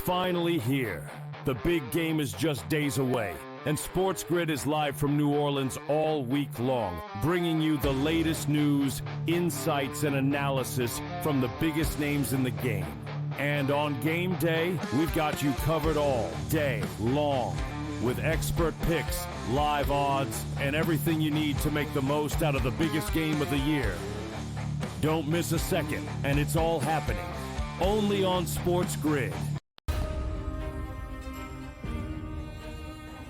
finally here. The big game is just days away, and SportsGrid is live from New Orleans all week long, bringing you the latest news, insights, and analysis from the biggest names in the game. And on game day, we've got you covered all day long with expert picks, live odds, and everything you need to make the most out of the biggest game of the year. Don't miss a second, and it's all happening only on SportsGrid.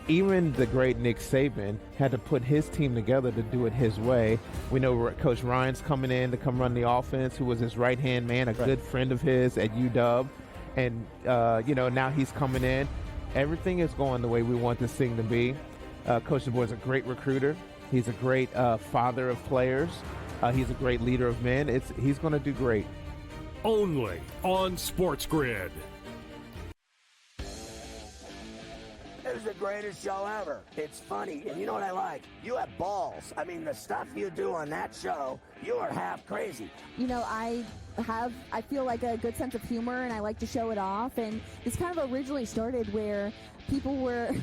Even the great Nick Saban had to put his team together to do it his way. We know Coach Ryan's coming in to come run the offense, who was his right-hand man, a good friend of his at UW. And, now he's coming in. Everything is going the way we want this thing to be. Coach DeBoer is a great recruiter. He's a great father of players. He's a great leader of men. He's going to do great. Only on SportsGrid. It was the greatest show ever. It's funny, and you know what I like? You have balls. I mean, the stuff you do on that show, you are half crazy. I feel like a good sense of humor, and I like to show it off. And this kind of originally started where people were,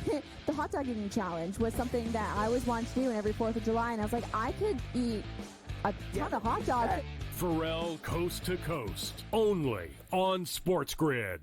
the hot dog eating challenge was something that I always wanted to do, and every 4th of July, and I was like, I could eat a ton of hot dogs. Pharrell Coast to Coast, only on SportsGrid.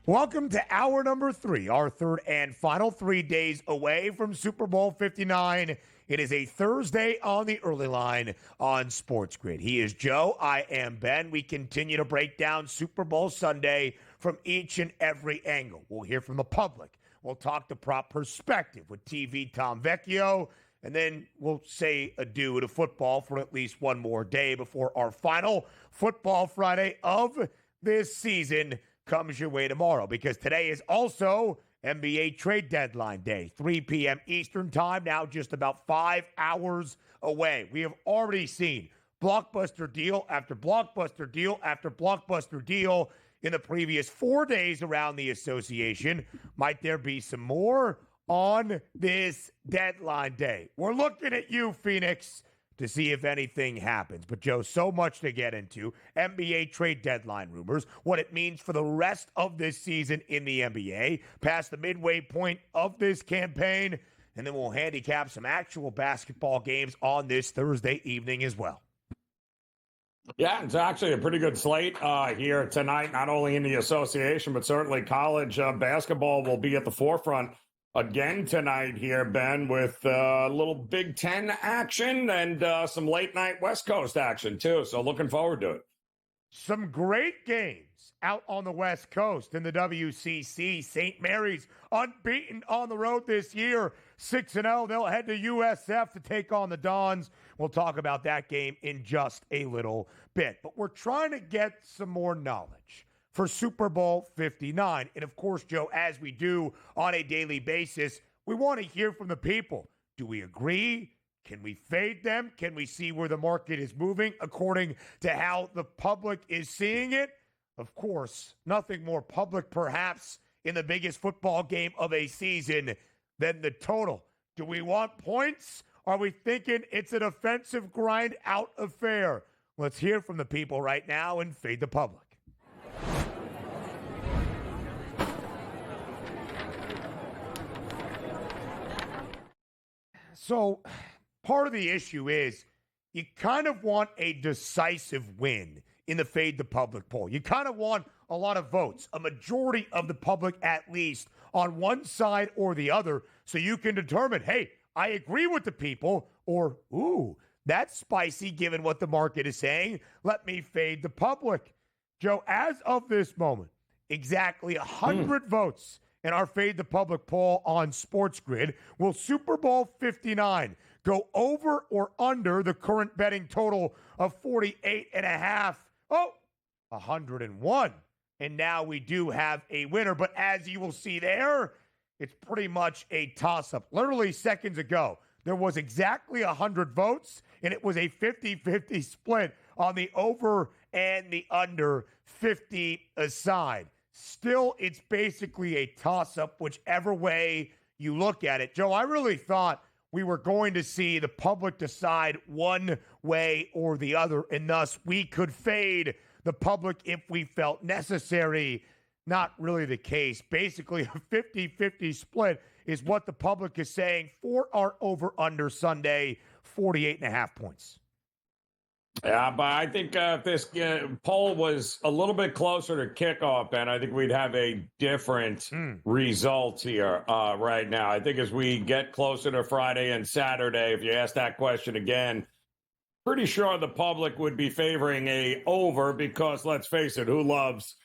Welcome to hour number 3, our third and final 3 days away from Super Bowl 59. It is a Thursday on the early line on SportsGrid. He is Joe. I am Ben. We continue to break down Super Bowl Sunday from each and every angle. We'll hear from the public. We'll talk the prop perspective with TV Tom Vecchio. And then we'll say adieu to football for at least one more day before our final Football Friday of this season comes your way tomorrow, because today is also NBA trade deadline day, 3 p.m. Eastern time, now just about 5 hours away. We have already seen blockbuster deal after blockbuster deal after blockbuster deal in the previous 4 days around the association. Might there be some more on this deadline day? We're looking at you, Phoenix, to see if anything happens. But, Joe, so much to get into. NBA trade deadline rumors, what it means for the rest of this season in the NBA, past the midway point of this campaign, and then we'll handicap some actual basketball games on this Thursday evening as well. Yeah, it's actually a pretty good slate here tonight, not only in the association, but certainly college basketball will be at the forefront again tonight here, Ben, with a little Big Ten action and some late night West Coast action, too. So looking forward to it. Some great games out on the West Coast in the WCC. St. Mary's unbeaten on the road this year, 6-0. They'll head to USF to take on the Dons. We'll talk about that game in just a little bit. But we're trying to get some more knowledge for Super Bowl 59. And of course, Joe, as we do on a daily basis, we want to hear from the people. Do we agree? Can we fade them? Can we see where the market is moving according to how the public is seeing it? Of course, nothing more public perhaps in the biggest football game of a season than the total. Do we want points? Are we thinking it's an offensive grind out affair? Let's hear from the people right now and fade the public. So part of the issue is you kind of want a decisive win in the Fade the Public poll. You kind of want a lot of votes, a majority of the public at least, on one side or the other, so you can determine, hey, I agree with the people, or, ooh, that's spicy given what the market is saying. Let me fade the public. Joe, as of this moment, exactly 100 votes in our Fade the Public poll on SportsGrid. Will Super Bowl 59 go over or under the current betting total of 48.5? Oh, 101. And now we do have a winner. But as you will see there, it's pretty much a toss-up. Literally seconds ago, there was exactly 100 votes, and it was a 50-50 split on the over and the under, 50 aside. Still, it's basically a toss-up, whichever way you look at it. Joe, I really thought we were going to see the public decide one way or the other, and thus we could fade the public if we felt necessary. Not really the case. Basically, a 50-50 split is what the public is saying for our over-under Sunday, 48.5 points. Yeah, but I think if this poll was a little bit closer to kickoff, Ben, I think we'd have a different result here right now. I think as we get closer to Friday and Saturday, if you ask that question again, pretty sure the public would be favoring a over because, let's face it, who wants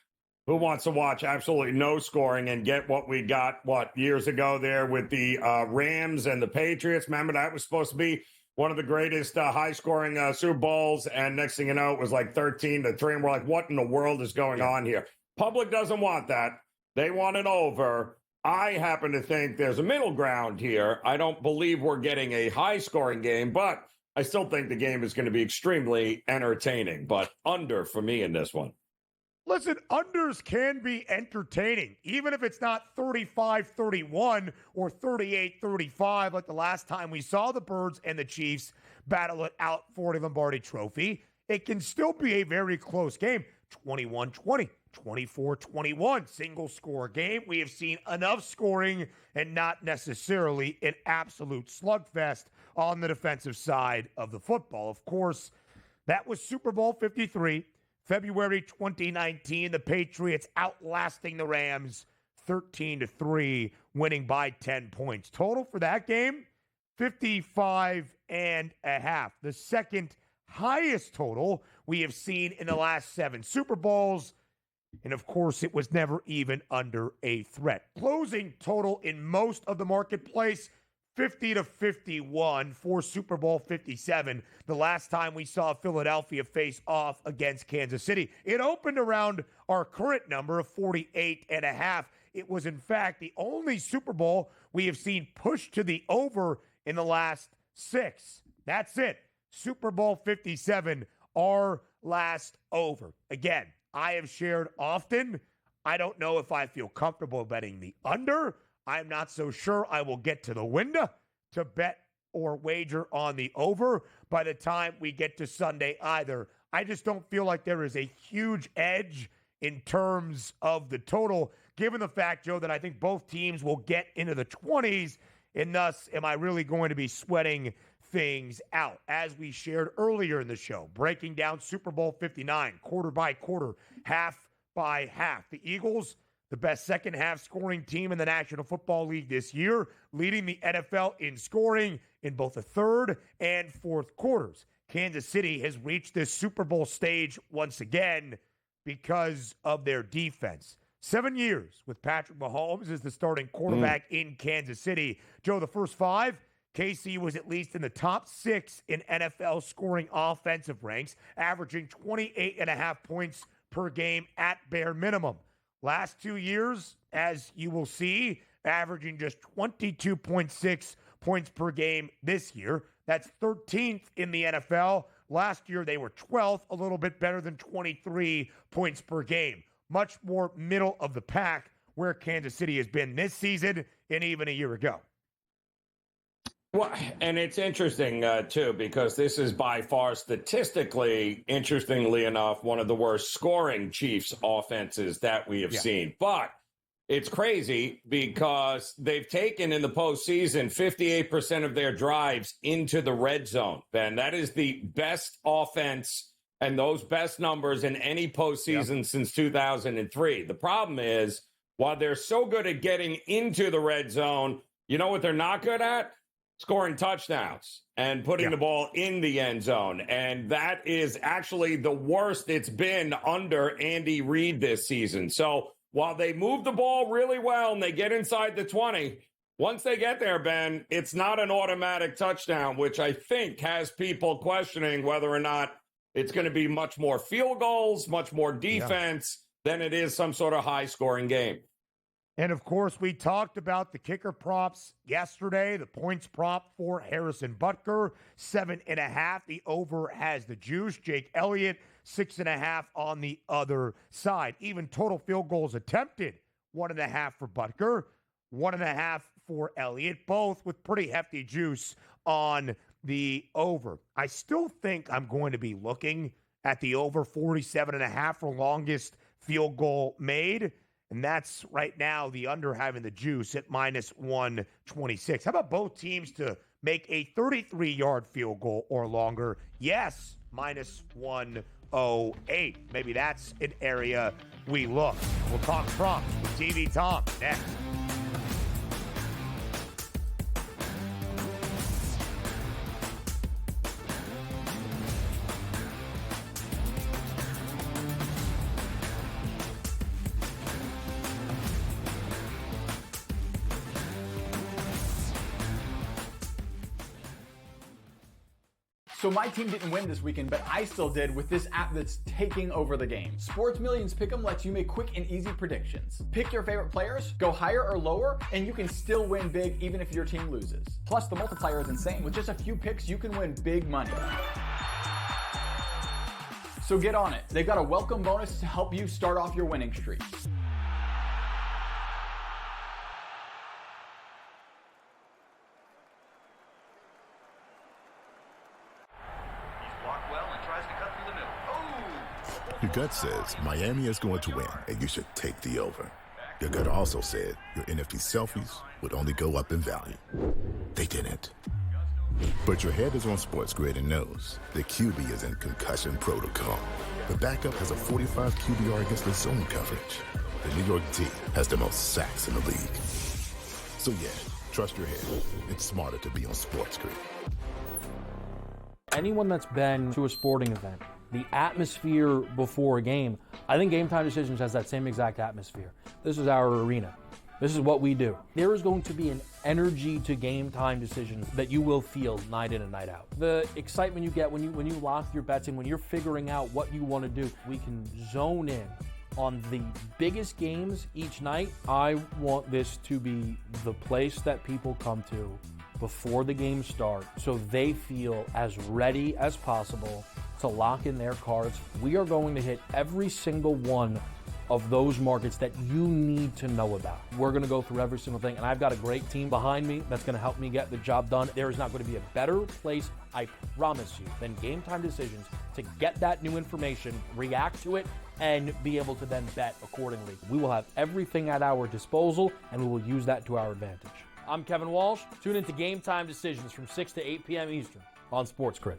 to watch absolutely no scoring and get what we got, years ago there with the Rams and the Patriots? Remember, that was supposed to be one of the greatest high-scoring Super Bowls, and next thing you know, it was like 13-3, and we're like, what in the world is going on here? Public doesn't want that. They want it over. I happen to think there's a middle ground here. I don't believe we're getting a high-scoring game, but I still think the game is going to be extremely entertaining, but under for me in this one. Listen, unders can be entertaining, even if it's not 35-31 or 38-35 like the last time we saw the Birds and the Chiefs battle it out for the Lombardi Trophy. It can still be a very close game, 21-20, 24-21, single-score game. We have seen enough scoring and not necessarily an absolute slugfest on the defensive side of the football. Of course, that was Super Bowl 53. February 2019, the Patriots outlasting the Rams 13-3, winning by 10 points. Total for that game, 55.5. The second highest total we have seen in the last 7 Super Bowls. And of course, it was never even under a threat. Closing total in most of the marketplace, 50-51 for Super Bowl 57, the last time we saw Philadelphia face off against Kansas City. It opened around our current number of 48.5. It was, in fact, the only Super Bowl we have seen pushed to the over in the last 6. That's it. Super Bowl 57, our last over. Again, I have shared often, I don't know if I feel comfortable betting the under. I'm not so sure I will get to the window to bet or wager on the over by the time we get to Sunday either. I just don't feel like there is a huge edge in terms of the total, given the fact, Joe, that I think both teams will get into the 20s, and thus am I really going to be sweating things out? As we shared earlier in the show, breaking down Super Bowl 59, quarter by quarter, half by half. The Eagles, the best second-half scoring team in the National Football League this year, leading the NFL in scoring in both the third and fourth quarters. Kansas City has reached this Super Bowl stage once again because of their defense. 7 years with Patrick Mahomes as the starting quarterback in Kansas City. Joe, the first 5, KC was at least in the top 6 in NFL scoring offensive ranks, averaging 28.5 points per game at bare minimum. Last 2 years, as you will see, averaging just 22.6 points per game this year. That's 13th in the NFL. Last year, they were 12th, a little bit better than 23 points per game. Much more middle of the pack where Kansas City has been this season and even a year ago. Well, and it's interesting, too, because this is by far statistically, interestingly enough, one of the worst scoring Chiefs offenses that we have seen. But it's crazy because they've taken in the postseason 58% of their drives into the red zone. Ben, that is the best offense and those best numbers in any postseason since 2003. The problem is, while they're so good at getting into the red zone, you know what they're not good at? scoring touchdowns and putting the ball in the end zone. And that is actually the worst it's been under Andy Reid this season. So while they move the ball really well and they get inside the 20, once they get there, Ben, it's not an automatic touchdown, which I think has people questioning whether or not it's going to be much more field goals, much more defense than it is some sort of high-scoring game. And, of course, we talked about the kicker props yesterday. The points prop for Harrison Butker, 7.5. The over has the juice. Jake Elliott, 6.5 on the other side. Even total field goals attempted, 1.5 for Butker, 1.5 for Elliott, both with pretty hefty juice on the over. I still think I'm going to be looking at the over 47.5 for longest field goal made. And that's right now the under having the juice at minus 126. How about both teams to make a 33-yard field goal or longer? Yes, minus 108. Maybe that's an area we look. We'll talk props with TV Tom next. So my team didn't win this weekend, but I still did with this app that's taking over the game. Sports Millions Pick'em lets you make quick and easy predictions. Pick your favorite players, go higher or lower, and you can still win big even if your team loses. Plus, the multiplier is insane. With just a few picks, you can win big money. So get on it. They've got a welcome bonus to help you start off your winning streak. Your gut says Miami is going to win, and you should take the over. Your gut also said your NFT selfies would only go up in value. They didn't. But your head is on SportsGrid and knows the QB is in concussion protocol. The backup has a 45 QBR against the zone coverage. The New York D has the most sacks in the league. So yeah, trust your head. It's smarter to be on SportsGrid. Anyone that's been to a sporting event, the atmosphere before a game, I think Game Time Decisions has that same exact atmosphere. This is our arena. This is what we do. There is going to be an energy to Game Time Decisions that you will feel night in and night out. The excitement you get when you lock your bets in, when you're figuring out what you want to do, we can zone in on the biggest games each night. I want this to be the place that people come to before the games start so they feel as ready as possible to lock in their cards. We are going to hit every single one of those markets that you need to know about. We're going to go through every single thing, and I've got a great team behind me that's going to help me get the job done. There is not going to be a better place, I promise you, than Game Time Decisions to get that new information, react to it, and be able to then bet accordingly. We will have everything at our disposal, and we will use that to our advantage. I'm Kevin Walsh. Tune into Game Time Decisions from 6 to 8 p.m. Eastern on SportsGrid.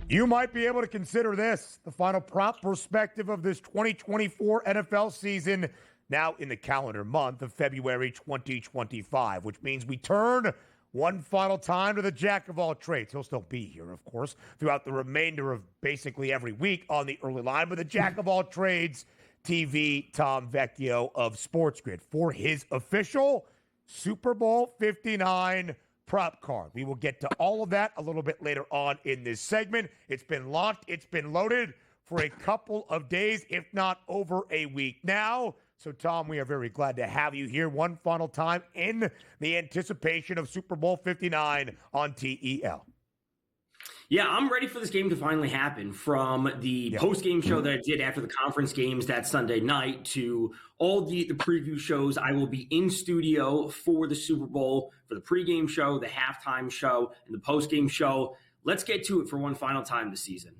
You might be able to consider this the final prop perspective of this 2024 NFL season, now in the calendar month of February 2025, which means we turn one final time to the jack of all trades. He'll still be here, of course, throughout the remainder of basically every week on the early line, but the jack of all trades, TV Tom Vecchio of SportsGrid, for his official Super Bowl 59 prop card. We will get to all of that a little bit later on in this segment. It's been locked. It's been loaded for a couple of days, if not over a week now. So, Tom, we are very glad to have you here one final time in the anticipation of Super Bowl 59 on TEL. Yeah, I'm ready for this game to finally happen. From the post-game show that I did after the conference games that Sunday night to all the preview shows, I will be in studio for the Super Bowl, for the pregame show, the halftime show, and the postgame show. Let's get to it for one final time this season.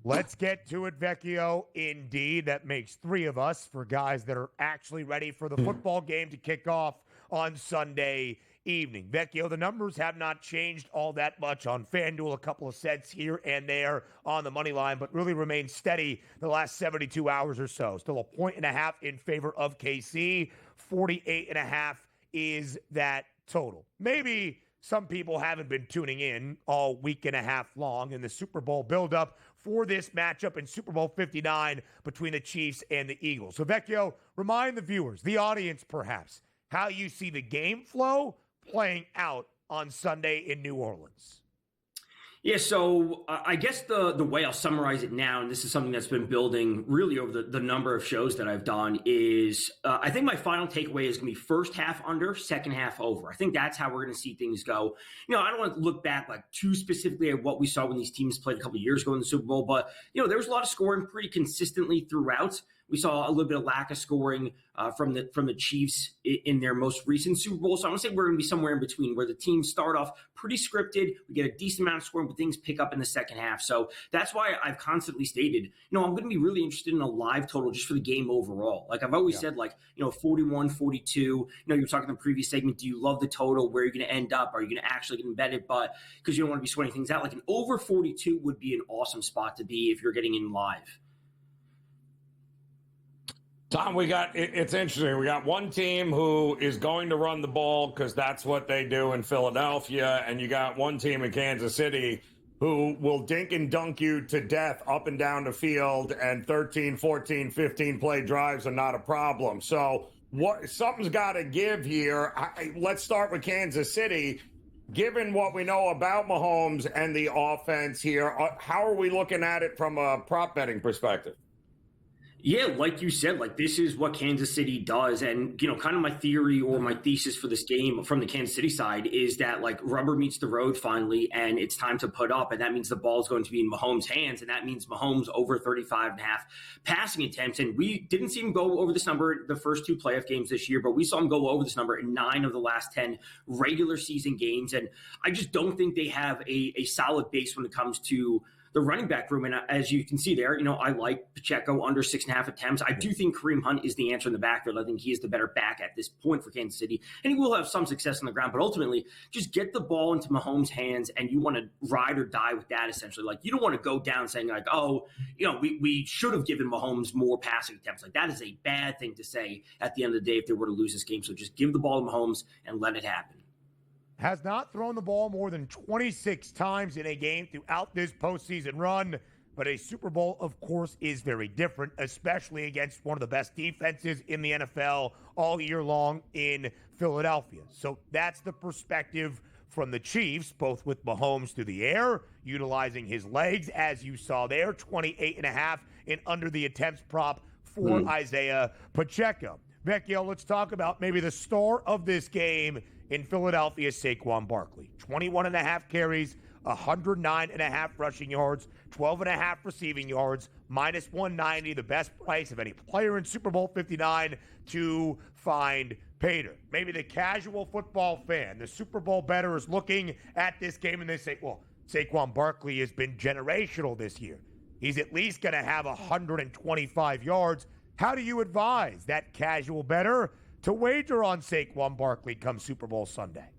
Let's get to it, Vecchio. Indeed, that makes three of us for guys that are actually ready for the football game to kick off on Sunday evening. Vecchio, the numbers have not changed all that much on FanDuel, a couple of cents here and there on the money line, but really remained steady the last 72 hours or so. Still 1.5 in favor of KC. 48.5 is that total. Maybe some people haven't been tuning in all week and a half long in the Super Bowl buildup for this matchup in Super Bowl 59 between the Chiefs and the Eagles. So, Vecchio, remind the viewers, the audience perhaps, how you see the game flow playing out on Sunday in New Orleans. Yeah, so I guess the way I'll summarize it now, and this is something that's been building really over the number of shows that I've done, is I think my final takeaway is going to be first half under, second half over. I think that's how we're going to see things go. You know, I don't want to look back like too specifically at what we saw when these teams played a couple of years ago in the Super Bowl, but, you know, there was a lot of scoring pretty consistently throughout. We saw a little bit of lack of scoring from the Chiefs in their most recent Super Bowl. So I'm going to say we're going to be somewhere in between where the teams start off pretty scripted. We get a decent amount of scoring, but things pick up in the second half. So that's why I've constantly stated, you know, I'm going to be really interested in a live total just for the game overall. Like I've always said, like, you know, 41, 42, you know, you were talking in the previous segment. Do you love the total? Where are you going to end up? Are you going to actually get embedded? But because you don't want to be sweating things out, like an over 42 would be an awesome spot to be if you're getting in live. Tom, it's interesting. We got one team who is going to run the ball because that's what they do in Philadelphia. And you got one team in Kansas City who will dink and dunk you to death up and down the field, and 13, 14, 15 play drives are not a problem. So something's got to give here. Let's start with Kansas City. Given what we know about Mahomes and the offense here, how are we looking at it from a prop betting perspective? Yeah, like you said, like this is what Kansas City does. And, you know, kind of my theory or my thesis for this game from the Kansas City side is that like rubber meets the road finally, and it's time to put up. And that means the ball is going to be in Mahomes' hands. And that means Mahomes over 35.5 passing attempts. And we didn't see him go over this number the first two playoff games this year, but we saw him go over this number in 9 of the last 10 regular season games. And I just don't think they have a solid base when it comes to the running back room. And as you can see there, you know, I like Pacheco under 6.5 attempts. I do think Kareem Hunt is the answer in the backfield. I think he is the better back at this point for Kansas City, and he will have some success on the ground, but ultimately just get the ball into Mahomes' hands, and you want to ride or die with that essentially. Like, you don't want to go down saying like, oh, you know, we should have given Mahomes more passing attempts. Like, that is a bad thing to say at the end of the day if they were to lose this game. So just give the ball to Mahomes and let it happen. Has not thrown the ball more than 26 times in a game throughout this postseason run. But a Super Bowl, of course, is very different, especially against one of the best defenses in the NFL all year long in Philadelphia. So that's the perspective from the Chiefs, both with Mahomes through the air, utilizing his legs, as you saw there, 28.5 and under the attempts prop for Isaiah Pacheco. Vecchio, let's talk about maybe the star of this game in Philadelphia, Saquon Barkley. 21.5 carries, 109.5 rushing yards, 12.5 receiving yards, minus 190, the best price of any player in Super Bowl 59 to find Pater. Maybe the casual football fan, the Super Bowl bettor is looking at this game and they say, well, Saquon Barkley has been generational this year. He's at least going to have 125 yards. How do you advise that casual bettor to wager on Saquon Barkley come Super Bowl Sunday?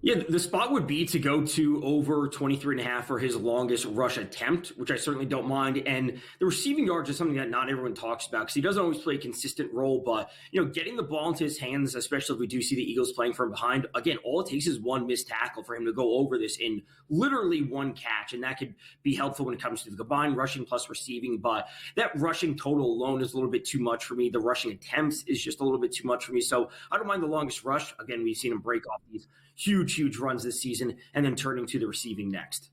Yeah, the spot would be to go to over 23.5 for his longest rush attempt, which I certainly don't mind. And the receiving yards is something that not everyone talks about because he doesn't always play a consistent role. But, you know, getting the ball into his hands, especially if we do see the Eagles playing from behind, again, all it takes is one missed tackle for him to go over this in literally one catch. And that could be helpful when it comes to the combined rushing plus receiving. But that rushing total alone is a little bit too much for me. The rushing attempts is just a little bit too much for me. So I don't mind the longest rush. Again, we've seen him break off these huge runs this season and then turning to the receiving next.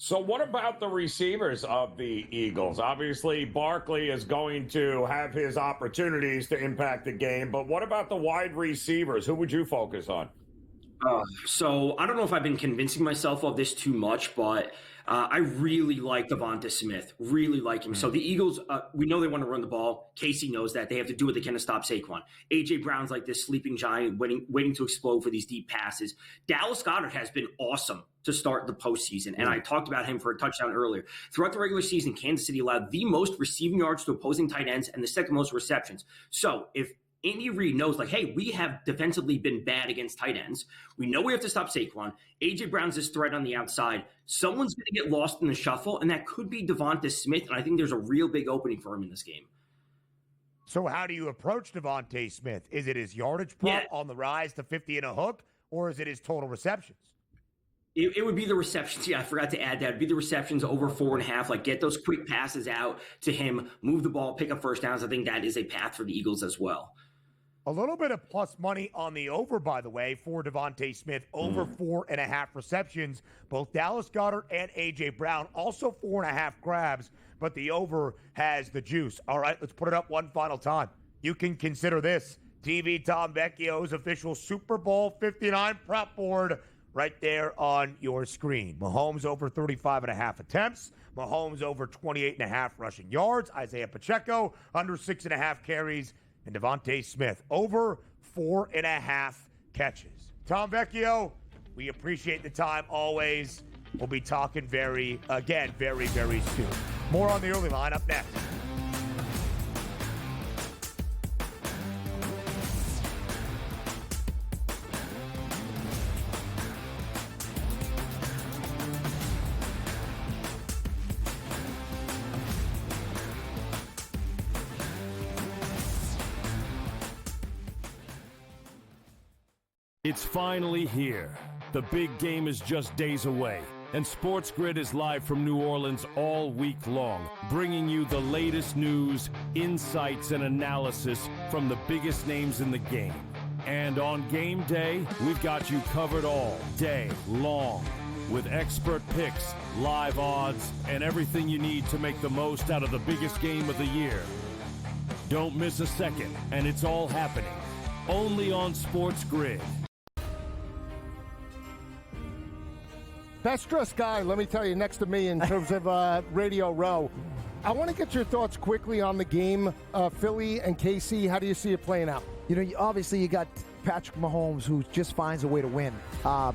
So what about the receivers of the Eagles? Obviously, Barkley is going to have his opportunities to impact the game, but what about the wide receivers? Who would you focus on? So I don't know if I've been convincing myself of this too much, but I really like Devonta Smith. Really like him. So the Eagles, we know they want to run the ball. Casey knows that. They have to do what they can to stop Saquon. A.J. Brown's like this sleeping giant waiting to explode for these deep passes. Dallas Goedert has been awesome to start the postseason, and I talked about him for a touchdown earlier. Throughout the regular season, Kansas City allowed the most receiving yards to opposing tight ends and the second most receptions. So if Andy Reid knows, like, hey, we have defensively been bad against tight ends. We know we have to stop Saquon. A.J. Brown's this threat on the outside. Someone's going to get lost in the shuffle, and that could be Devonta Smith, and I think there's a real big opening for him in this game. So how do you approach Devonta Smith? Is it his yardage prop on the rise to 50 and a hook, or is it his total receptions? It would be the receptions. Yeah, I forgot to add that. It'd be the receptions over 4.5. Like, get those quick passes out to him, move the ball, pick up first downs. I think that is a path for the Eagles as well. A little bit of plus money on the over, by the way, for Devonta Smith, over 4.5 receptions. Both Dallas Goedert and A.J. Brown, also 4.5 grabs, but the over has the juice. All right, let's put it up one final time. You can consider this TV Tom Vecchio's official Super Bowl 59 prop board right there on your screen. Mahomes over 35.5 attempts. Mahomes over 28.5 rushing yards. Isaiah Pacheco under 6.5 carries. And Devonta Smith over 4.5 catches. Tom Vecchio, we appreciate the time always. We'll be talking very, very soon. More on the early line up next. It's finally here. The big game is just days away, and SportsGrid is live from New Orleans all week long, bringing you the latest news, insights, and analysis from the biggest names in the game. And on game day, we've got you covered all day long, with expert picks, live odds, and everything you need to make the most out of the biggest game of the year. Don't miss a second, and it's all happening only on SportsGrid. Best dressed guy, let me tell you, next to me in terms of Radio Row. I want to get your thoughts quickly on the game. Philly and KC, how do you see it playing out? You know, obviously you got Patrick Mahomes, who just finds a way to win.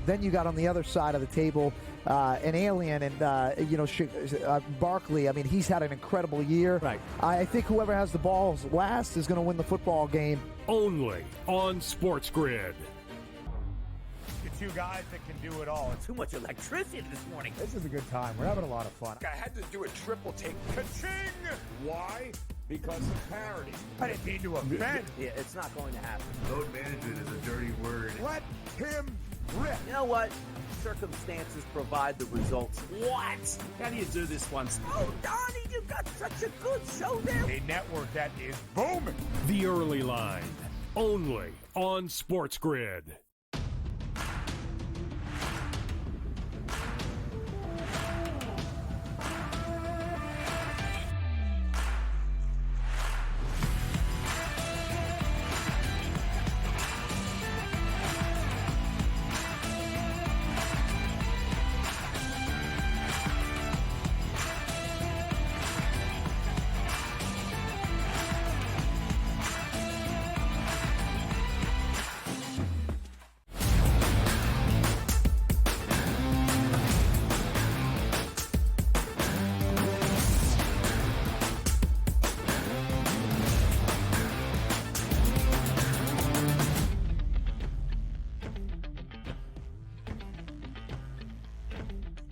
Then you got on the other side of the table an alien, and Barkley. I mean, he's had an incredible year. Right. I think whoever has the balls last is going to win the football game. Only on SportsGrid. Two guys that can do it all. Too much electricity this morning. This is a good time. We're having a lot of fun. I had to do a triple take. Ka-ching! Why? Because of parity. I didn't mean to offend. Yeah, it's not going to happen. Load management is a dirty word. Let him rip. You know what? Circumstances provide the results. What? How do you do this once? Oh, Donnie, you got such a good show there. A network that is booming. The Early Line, only on SportsGrid.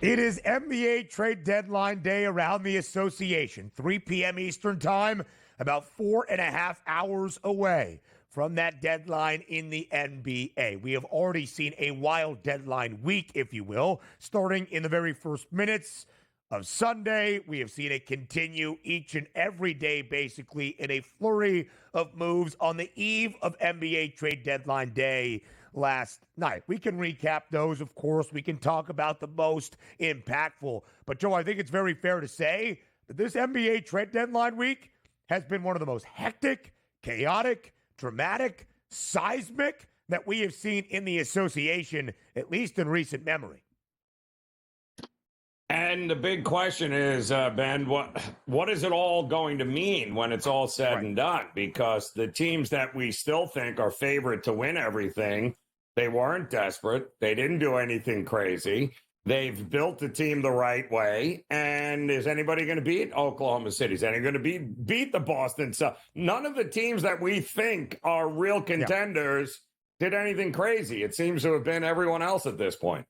It is NBA trade deadline day around the association. 3 p.m. Eastern time, about 4.5 hours away from that deadline in the NBA. We have already seen a wild deadline week, if you will, starting in the very first minutes of Sunday. We have seen it continue each and every day, basically, in a flurry of moves on the eve of NBA trade deadline day. last night. We can recap those, of course. We can talk about the most impactful. But, Joe, I think it's very fair to say that this NBA trade deadline week has been one of the most hectic, chaotic, dramatic, seismic that we have seen in the association, at least in recent memory. And the big question is, Ben, what is it all going to mean when it's all said and done? Because the teams that we still think are favorite to win everything, they weren't desperate. They didn't do anything crazy. They've built the team the right way. And is anybody going to beat Oklahoma City? Is anybody going to beat the Boston? So none of the teams that we think are real contenders did anything crazy. It seems to have been everyone else at this point.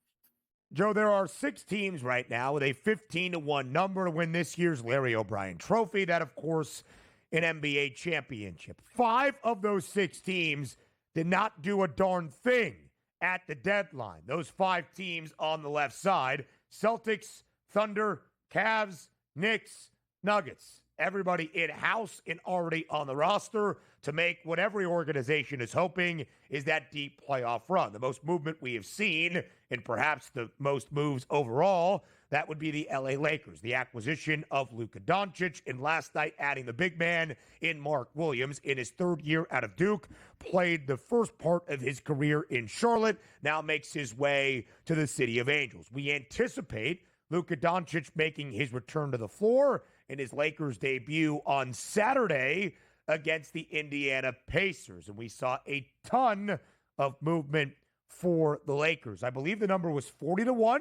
Joe, there are 6 teams right now with a 15-1 number to win this year's Larry O'Brien Trophy. That, of course, an NBA championship. 5 of those 6 teams did not do a darn thing at the deadline. Those 5 teams on the left side: Celtics, Thunder, Cavs, Knicks, Nuggets. Everybody in-house and already on the roster to make what every organization is hoping is that deep playoff run. The most movement we have seen, and perhaps the most moves overall, that would be the LA Lakers. The acquisition of Luka Doncic, and last night adding the big man in Mark Williams in his 3rd year out of Duke, played the first part of his career in Charlotte, now makes his way to the City of Angels. We anticipate Luka Doncic making his return to the floor in his Lakers debut on Saturday against the Indiana Pacers. And we saw a ton of movement for the Lakers. I believe the number was 40-1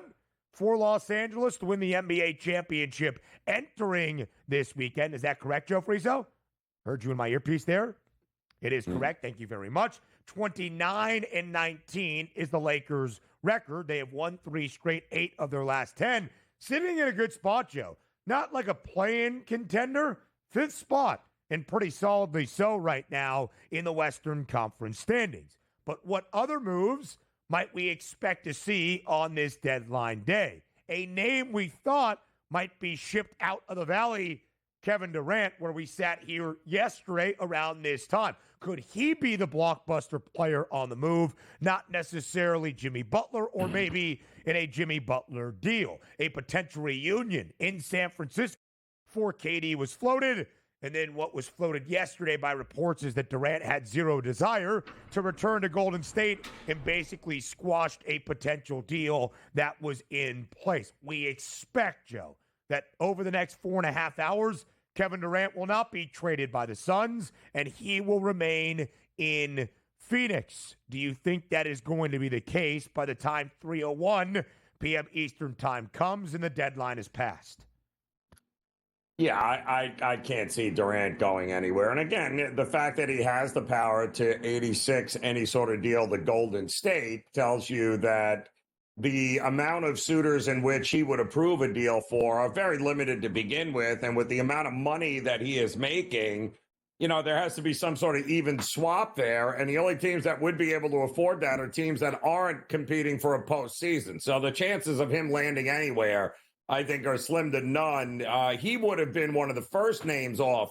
for Los Angeles to win the NBA championship entering this weekend. Is that correct, Joe Friso? Heard you in my earpiece there. It is correct. Thank you very much. 29-19 is the Lakers' record. They have won 3 straight, 8 of their last 10. Sitting in a good spot, Joe. Not like a play-in contender, 5th spot, and pretty solidly so right now in the Western Conference standings. But what other moves might we expect to see on this deadline day? A name we thought might be shipped out of the Valley, Kevin Durant, where we sat here yesterday around this time. Could he be the blockbuster player on the move? Not necessarily Jimmy Butler, or maybe in a Jimmy Butler deal. A potential reunion in San Francisco for KD was floated. And then what was floated yesterday by reports is that Durant had zero desire to return to Golden State and basically squashed a potential deal that was in place. We expect, Joe, that over the next 4.5 hours, Kevin Durant will not be traded by the Suns, and he will remain in Phoenix. Do you think that is going to be the case by the time 3:01 p.m. Eastern time comes and the deadline is passed? Yeah, I can't see Durant going anywhere. And again, the fact that he has the power to 86 any sort of deal to Golden State tells you that the amount of suitors in which he would approve a deal for are very limited to begin with. And with the amount of money that he is making, you know, there has to be some sort of even swap there. And the only teams that would be able to afford that are teams that aren't competing for a postseason. So the chances of him landing anywhere, I think, are slim to none. He would have been one of the first names off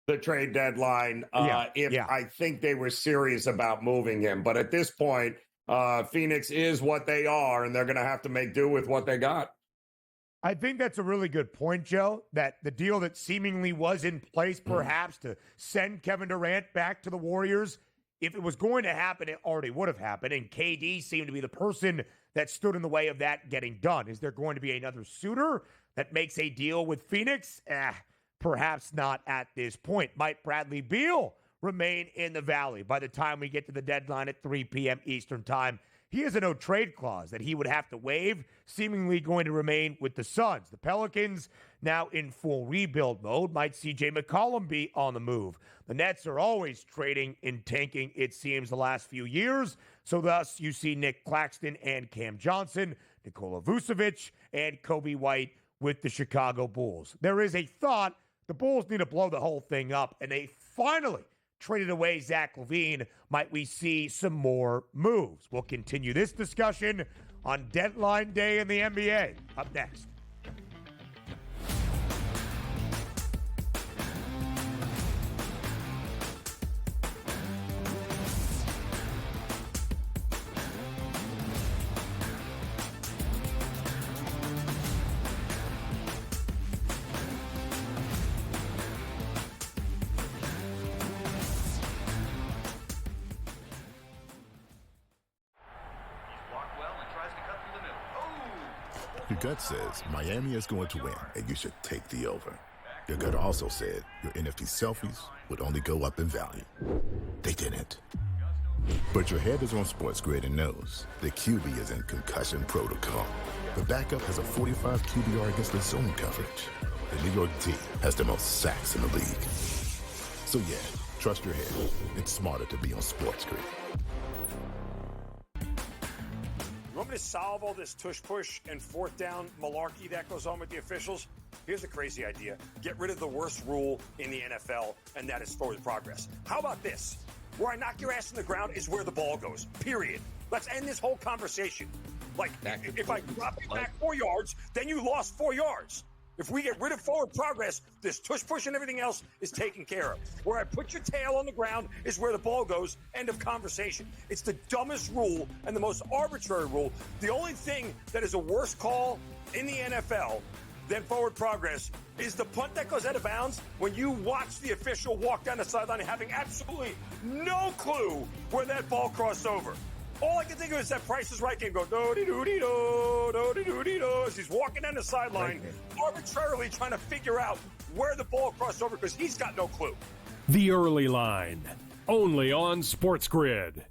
the trade deadline if I think they were serious about moving him. But at this point, Phoenix is what they are, and they're going to have to make do with what they got. I think that's a really good point, Joe, that the deal that seemingly was in place perhaps to send Kevin Durant back to the Warriors, if it was going to happen, it already would have happened. And KD seemed to be the person that stood in the way of that getting done. Is there going to be another suitor that makes a deal with Phoenix? Perhaps not at this point. Might Bradley Beal remain in the Valley by the time we get to the deadline at 3 p.m. Eastern time? He has a no-trade clause that he would have to waive, seemingly going to remain with the Suns. The Pelicans, now in full rebuild mode, might C.J. McCollum be on the move. The Nets are always trading and tanking, it seems, the last few years. So thus, you see Nick Claxton and Cam Johnson, Nikola Vucevic, and Kobe White with the Chicago Bulls. There is a thought the Bulls need to blow the whole thing up, and they finally traded away Zach LaVine. Might we see some more moves? We'll continue this discussion on deadline day in the NBA. Up next. Your gut says Miami is going to win, and you should take the over. Your gut also said your NFT selfies would only go up in value. They didn't. But your head is on SportsGrid and knows the QB is in concussion protocol. The backup has a 45 QBR against the zone coverage. The New York D has the most sacks in the league. So yeah, trust your head. It's smarter to be on SportsGrid. You want me to solve all this tush-push and fourth down malarkey that goes on with the officials? Here's a crazy idea. Get rid of the worst rule in the NFL, and that is forward progress. How about this? Where I knock your ass in the ground is where the ball goes, period. Let's end this whole conversation. Like, if I drop you back 4 yards, then you lost 4 yards. If we get rid of forward progress, this tush-push and everything else is taken care of. Where I put your tail on the ground is where the ball goes, end of conversation. It's the dumbest rule and the most arbitrary rule. The only thing that is a worse call in the NFL than forward progress is the punt that goes out of bounds when you watch the official walk down the sideline having absolutely no clue where that ball crossed over. All I can think of is that Price is Right game go do-de-do-de-do, do-de-do-de-do, as he's walking down the sideline, arbitrarily trying to figure out where the ball crossed over because he's got no clue. The Early Line, only on SportsGrid.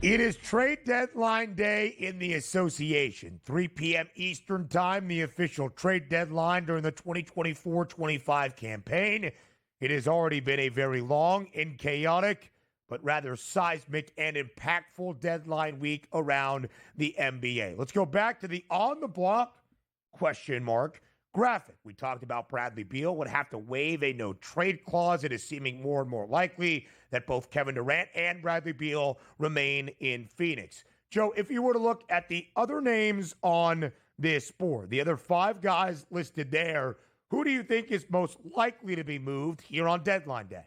It is trade deadline day in the association. 3 p.m. Eastern time, the official trade deadline during the 2024-25 campaign. It has already been a very long and chaotic, but rather seismic and impactful deadline week around the NBA. Let's go back to the on the block question mark graphic. We talked about Bradley Beal would have to waive a no trade clause. It is seeming more and more likely that both Kevin Durant and Bradley Beal remain in Phoenix. Joe, if you were to look at the other names on this board, the other 5 guys listed there, who do you think is most likely to be moved here on deadline day?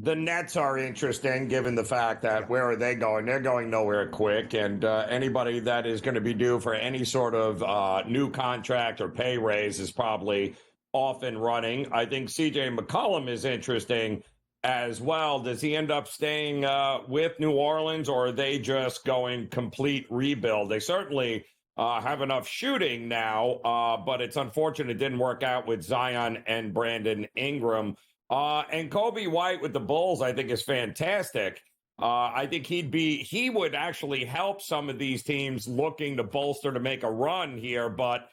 The Nets are interesting given the fact that where are they going? They're going nowhere quick. And anybody that is going to be due for any sort of new contract or pay raise is probably off and running. I think CJ McCollum is interesting as well. Does he end up staying with New Orleans, or are they just going complete rebuild? They certainly have enough shooting now, but it's unfortunate it didn't work out with Zion and Brandon Ingram. And Kobe White with the Bulls, I think, is fantastic. I think he would actually help some of these teams looking to bolster to make a run here. But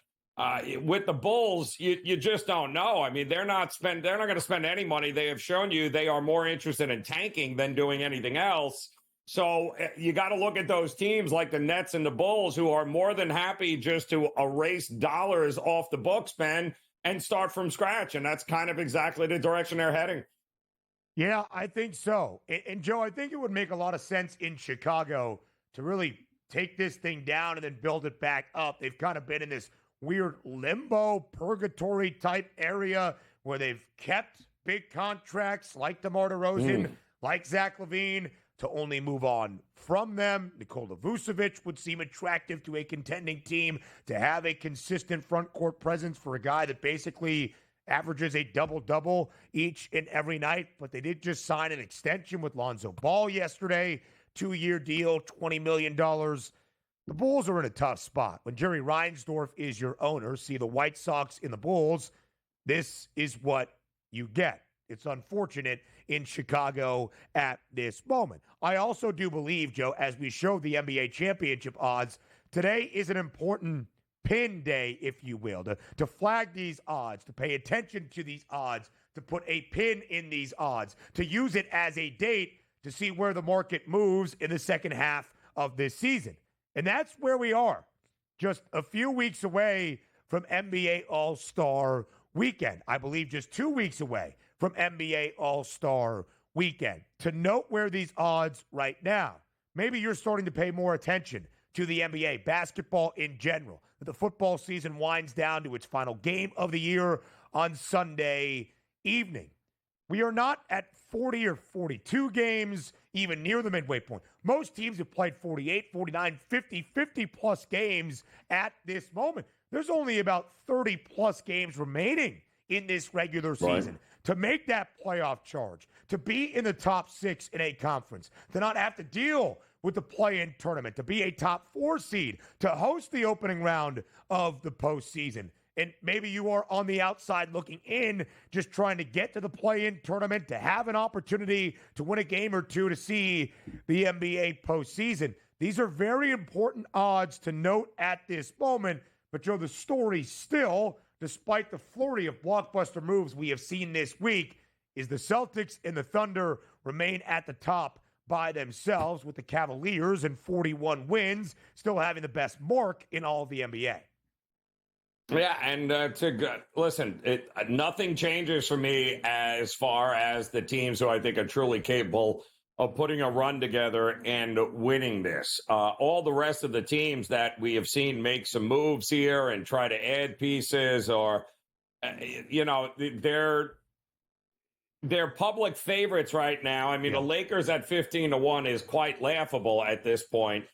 with the Bulls, you just don't know. I mean, they're not going to spend any money. They have shown you they are more interested in tanking than doing anything else. So you got to look at those teams like the Nets and the Bulls, who are more than happy just to erase dollars off the books, Ben, and start from scratch. And that's kind of exactly the direction they're heading. Yeah, I think so. And Joe, I think it would make a lot of sense in Chicago to really take this thing down and then build it back up. They've kind of been in this weird limbo purgatory type area where they've kept big contracts like DeMar DeRozan, like Zach LaVine, to only move on from them. Nikola Vucevic would seem attractive to a contending team to have a consistent front court presence for a guy that basically averages a double-double each and every night. But they did just sign an extension with Lonzo Ball yesterday, 2-year deal, $20 million. The Bulls are in a tough spot. When Jerry Reinsdorf is your owner, see the White Sox in the Bulls, this is what you get. It's unfortunate in Chicago at this moment. I also do believe, Joe, as we showed the NBA championship odds, today is an important pin day, if you will, to flag these odds, to pay attention to these odds, to put a pin in these odds, to use it as a date to see where the market moves in the second half of this season. And that's where we are, just a few weeks away from NBA All-Star Weekend. I believe just 2 weeks away from NBA All-Star Weekend. To note where these odds right now, maybe you're starting to pay more attention to the NBA, basketball in general. The football season winds down to its final game of the year on Sunday evening. We are not at 40 or 42 games, even near the midway point. Most teams have played 48, 49, 50 plus games at this moment. There's only about 30 plus games remaining in this regular season to make that playoff charge, to be in the top 6 in a conference, to not have to deal with the play-in tournament, to be a top 4 seed, to host the opening round of the postseason. And maybe you are on the outside looking in, just trying to get to the play-in tournament, to have an opportunity to win a game or two to see the NBA postseason. These are very important odds to note at this moment. But, Joe, the story still, despite the flurry of blockbuster moves we have seen this week, is the Celtics and the Thunder remain at the top by themselves, with the Cavaliers and 41 wins still having the best mark in all of the NBA. Yeah, and listen, nothing changes for me as far as the teams who I think are truly capable of putting a run together and winning this. All the rest of the teams that we have seen make some moves here and try to add pieces, or, they're public favorites right now. I mean, the Lakers at 15-1 is quite laughable at this point.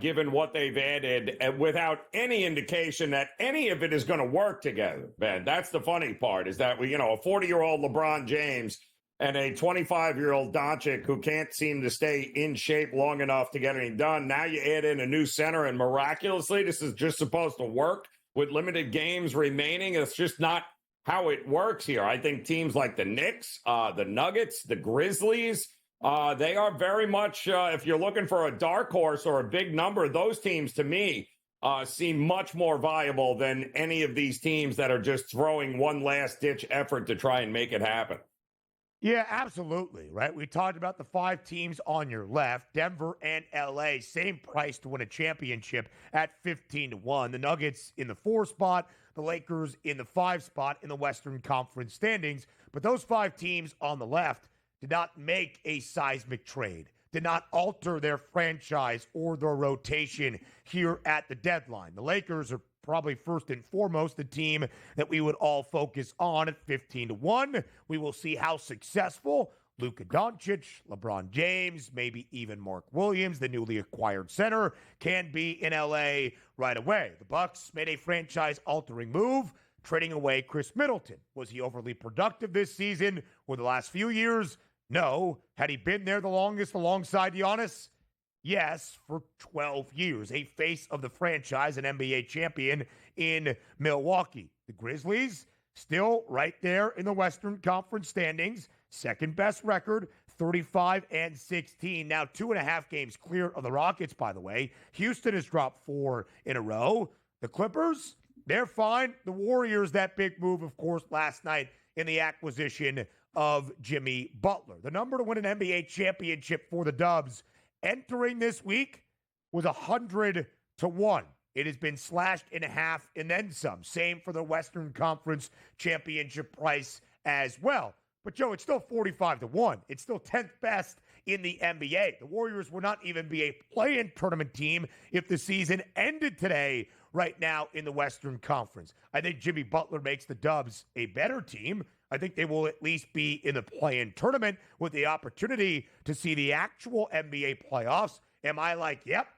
Given what they've added, without any indication that any of it is going to work together, man. That's the funny part, is that a 40-year-old LeBron James and a 25-year-old Doncic who can't seem to stay in shape long enough to get anything done. Now you add in a new center, and miraculously, this is just supposed to work with limited games remaining. It's just not how it works here. I think teams like the Knicks, the Nuggets, the Grizzlies, they are very much, if you're looking for a dark horse or a big number, those teams, to me, seem much more viable than any of these teams that are just throwing one last-ditch effort to try and make it happen. Yeah, absolutely, right? We talked about the 5 teams on your left, Denver and LA, same price to win a championship at 15-1. The Nuggets in the 4 spot, the Lakers in the 5 spot in the Western Conference standings. But those 5 teams on the left did not make a seismic trade, did not alter their franchise or their rotation here at the deadline. The Lakers are probably first and foremost the team that we would all focus on at 15-1. We will see how successful Luka Doncic, LeBron James, maybe even Mark Williams, the newly acquired center, can be in LA right away. The Bucks made a franchise-altering move, trading away Chris Middleton. Was he overly productive this season or the last few years? No. Had he been there the longest alongside Giannis? Yes, for 12 years. A face of the franchise, an NBA champion in Milwaukee. The Grizzlies still right there in the Western Conference standings. Second best record, 35-16. Now 2.5 games clear of the Rockets, by the way. Houston has dropped 4 in a row. The Clippers, they're fine. The Warriors, that big move, of course, last night in the acquisition of Jimmy Butler. The number to win an NBA championship for the Dubs entering this week was 100-1. It has been slashed in half and then some. Same for the Western Conference championship price as well. But, Joe, it's still 45-1. It's still 10th best in the NBA. The Warriors will not even be a play-in tournament team if the season ended today right now in the Western Conference. I think Jimmy Butler makes the Dubs a better team. I think they will at least be in the play-in tournament with the opportunity to see the actual NBA playoffs. Am I like, yep,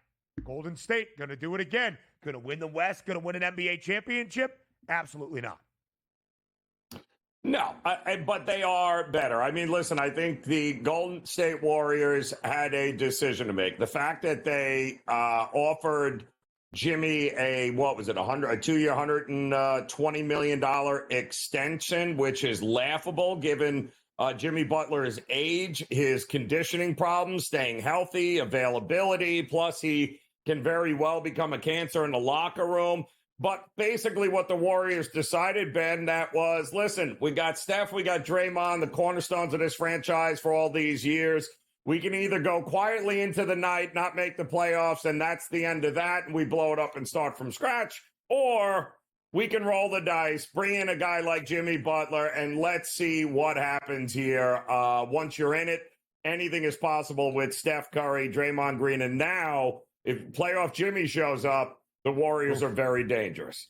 Golden State going to do it again? Going to win the West? Going to win an NBA championship? Absolutely not. No, but they are better. I mean, listen, I think the Golden State Warriors had a decision to make. The fact that they offered Jimmy a 2-year, $120 million extension, which is laughable given Jimmy Butler's age, his conditioning problems, staying healthy, availability, plus he can very well become a cancer in the locker room. But basically what the Warriors decided, Ben, that was, listen, we got Steph, we got Draymond, the cornerstones of this franchise for all these years. We can either go quietly into the night, not make the playoffs, and that's the end of that, and we blow it up and start from scratch, or we can roll the dice, bring in a guy like Jimmy Butler, and let's see what happens here. Once you're in it, anything is possible with Steph Curry, Draymond Green, and now if playoff Jimmy shows up, the Warriors are very dangerous.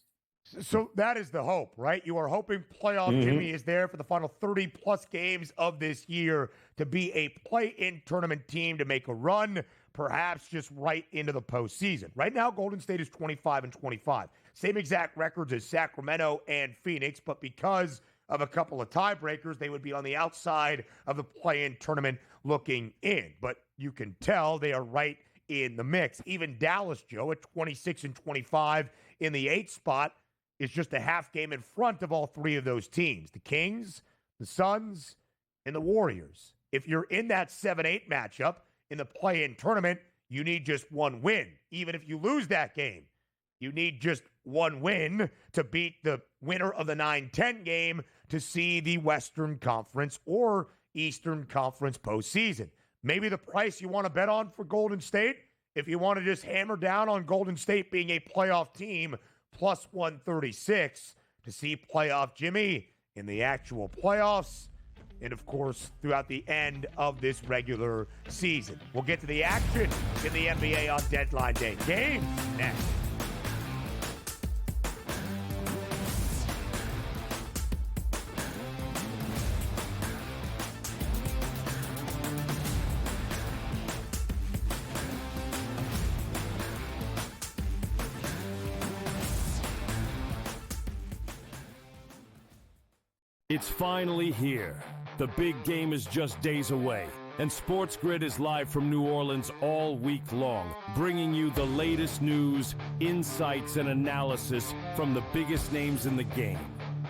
So that is the hope, right? You are hoping playoff Jimmy is there for the final 30-plus games of this year to be a play-in tournament team to make a run, perhaps just right into the postseason. Right now, Golden State is 25-25. Same exact records as Sacramento and Phoenix, but because of a couple of tiebreakers, they would be on the outside of the play-in tournament looking in. But you can tell they are right in the mix. Even Dallas, Joe, at 26-25 in the 8th spot, is just a half game in front of all three of those teams, the Kings, the Suns, and the Warriors. If you're in that 7-8 matchup in the play-in tournament, you need just one win. Even if you lose that game, you need just one win to beat the winner of the 9-10 game to see the Western Conference or Eastern Conference postseason. Maybe the price you want to bet on for Golden State, if you want to just hammer down on Golden State being a playoff team, plus 136 to see playoff Jimmy in the actual playoffs and, of course, throughout the end of this regular season. We'll get to the action in the NBA on deadline day. Game next. It's finally here. The big game is just days away, and SportsGrid is live from New Orleans all week long, bringing you the latest news, insights, and analysis from the biggest names in the game.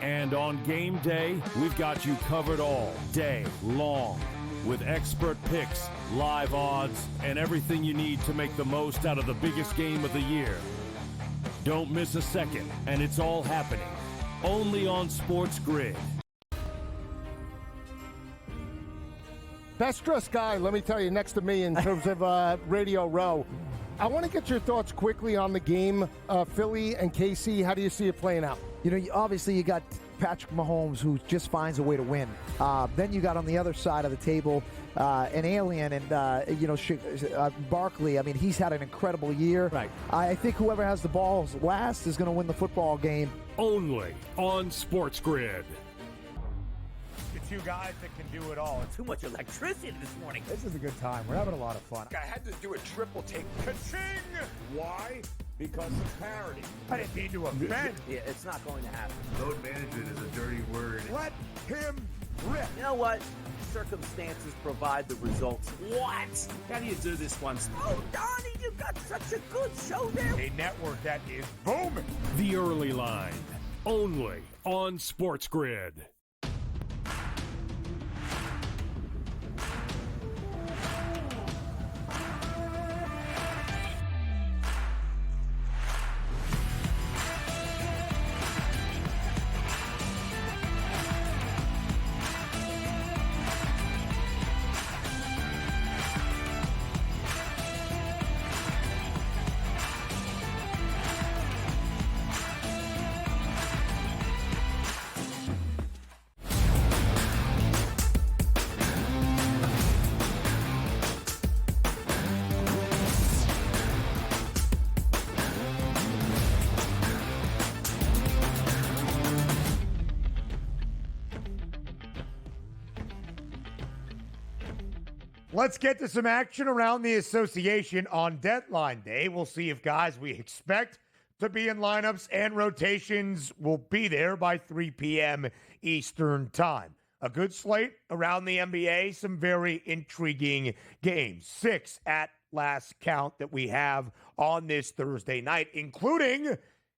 And on game day, we've got you covered all day long with expert picks, live odds, and everything you need to make the most out of the biggest game of the year. Don't miss a second, and it's all happening only on SportsGrid. Best dressed guy, let me tell you, next to me in terms of Radio Row. I want to get your thoughts quickly on the game, Philly and KC. How do you see it playing out? You know, obviously you got Patrick Mahomes, who just finds a way to win. Then you got on the other side of the table an alien and, Barkley. I mean, he's had an incredible year. Right. I think whoever has the balls last is going to win the football game. Only on SportsGrid. The two guys that can do it all. Too much electricity this morning. This is a good time. We're having a lot of fun. I had to do a triple take. Ka-ching! Why? Because of parity. I didn't mean to offend. Yeah, it's not going to happen. Load management is a dirty word. Let him rip. You know what? Circumstances provide the results. What? How do you do this once? Oh, Donnie, you got such a good show there. A network that is booming. The Early Line. Only on SportsGrid. Let's get to some action around the association on deadline day. We'll see if guys we expect to be in lineups and rotations will be there by 3 p.m. Eastern time. A good slate around the NBA, some very intriguing games. 6 at last count that we have on this Thursday night, including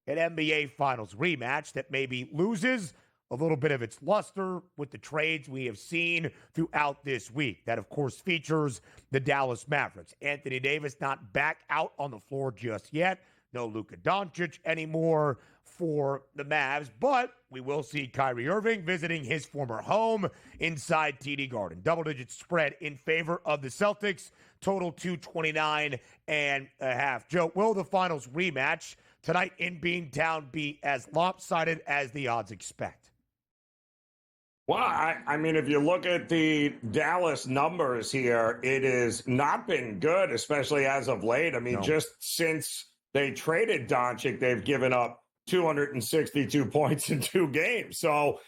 an NBA Finals rematch that maybe loses a little bit of its luster with the trades we have seen throughout this week. That, of course, features the Dallas Mavericks. Anthony Davis not back out on the floor just yet. No Luka Doncic anymore for the Mavs, but we will see Kyrie Irving visiting his former home inside TD Garden. Double-digit spread in favor of the Celtics, total 229.5. Joe, will the finals rematch tonight in Beantown be as lopsided as the odds expect? Well, I mean, if you look at the Dallas numbers here, it has not been good, especially as of late. I mean, just since they traded Doncic, they've given up 262 points in 2 games. So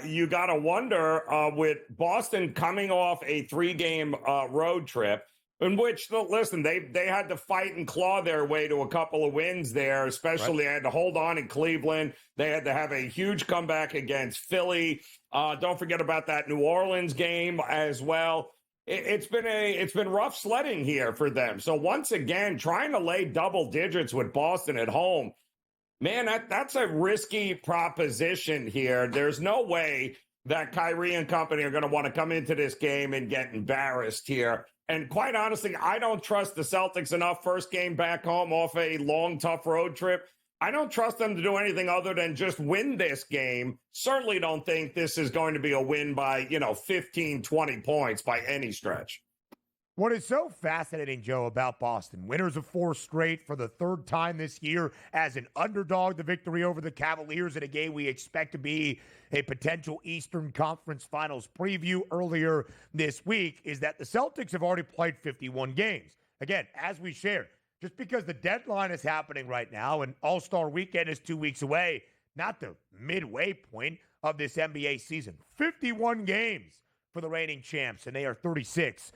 you got to wonder, with Boston coming off a 3-game road trip, in which, listen, they had to fight and claw their way to a couple of wins there, especially They had to hold on in Cleveland. They had to have a huge comeback against Philly. Don't forget about that New Orleans game as well. It's been rough sledding here for them. So once again, trying to lay double digits with Boston at home, man, that's a risky proposition here. There's no way that Kyrie and company are going to want to come into this game and get embarrassed here. And quite honestly, I don't trust the Celtics enough. First game back home off a long, tough road trip. I don't trust them to do anything other than just win this game. Certainly don't think this is going to be a win by, 15, 20 points by any stretch. What is so fascinating, Joe, about Boston, winners of 4 straight for the 3rd time this year as an underdog, the victory over the Cavaliers in a game we expect to be a potential Eastern Conference Finals preview earlier this week, is that the Celtics have already played 51 games. Again, as we shared, just because the deadline is happening right now and All-Star Weekend is 2 weeks away, not the midway point of this NBA season. 51 games for the reigning champs, and they are 36-15.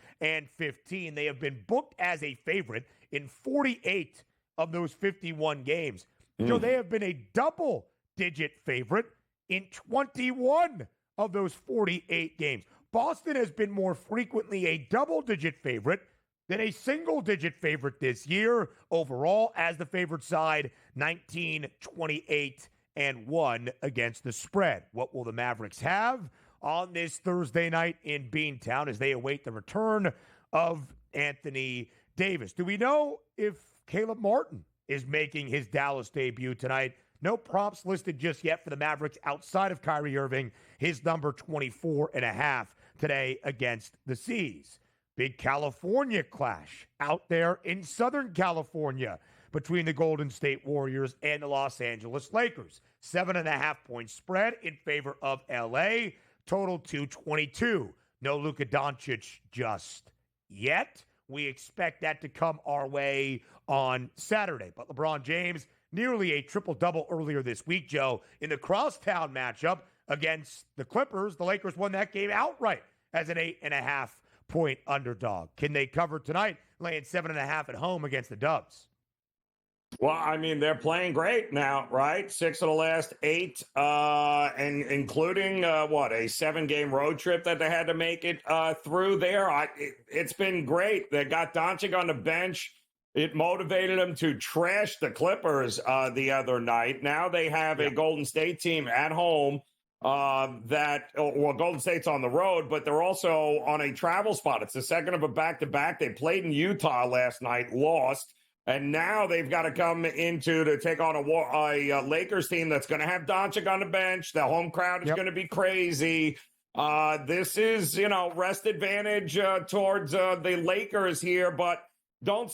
They have been booked as a favorite in 48 of those 51 games. So they have been a double-digit favorite in 21 of those 48 games. Boston has been more frequently a double-digit favorite than a single-digit favorite this year. Overall, as the favored side, 19-28-1 against the spread. What will the Mavericks have on this Thursday night in Beantown as they await the return of Anthony Davis? Do we know if Caleb Martin is making his Dallas debut tonight? No props listed just yet for the Mavericks outside of Kyrie Irving. His number 24.5 today against the Seas. Big California clash out there in Southern California between the Golden State Warriors and the Los Angeles Lakers. 7.5-point spread in favor of LA. Total 222. No Luka Doncic just yet. We expect that to come our way on Saturday. But LeBron James, nearly a triple-double earlier this week, Joe. In the crosstown matchup against the Clippers, the Lakers won that game outright as an 8.5-point underdog. Can they cover tonight, laying 7.5 at home against the Dubs? Well, I mean, they're playing great now, right? 6 of the last 8, and including, a 7-game road trip that they had to make it through there. It's been great. They got Doncic on the bench. It motivated them to trash the Clippers the other night. Now they have a Golden State team at home Golden State's on the road, but they're also on a travel spot. It's the second of a back-to-back. They played in Utah last night, lost. And now they've got to come to take on a Lakers team that's going to have Doncic on the bench. The home crowd is going to be crazy. This is, rest advantage towards the Lakers here, but don't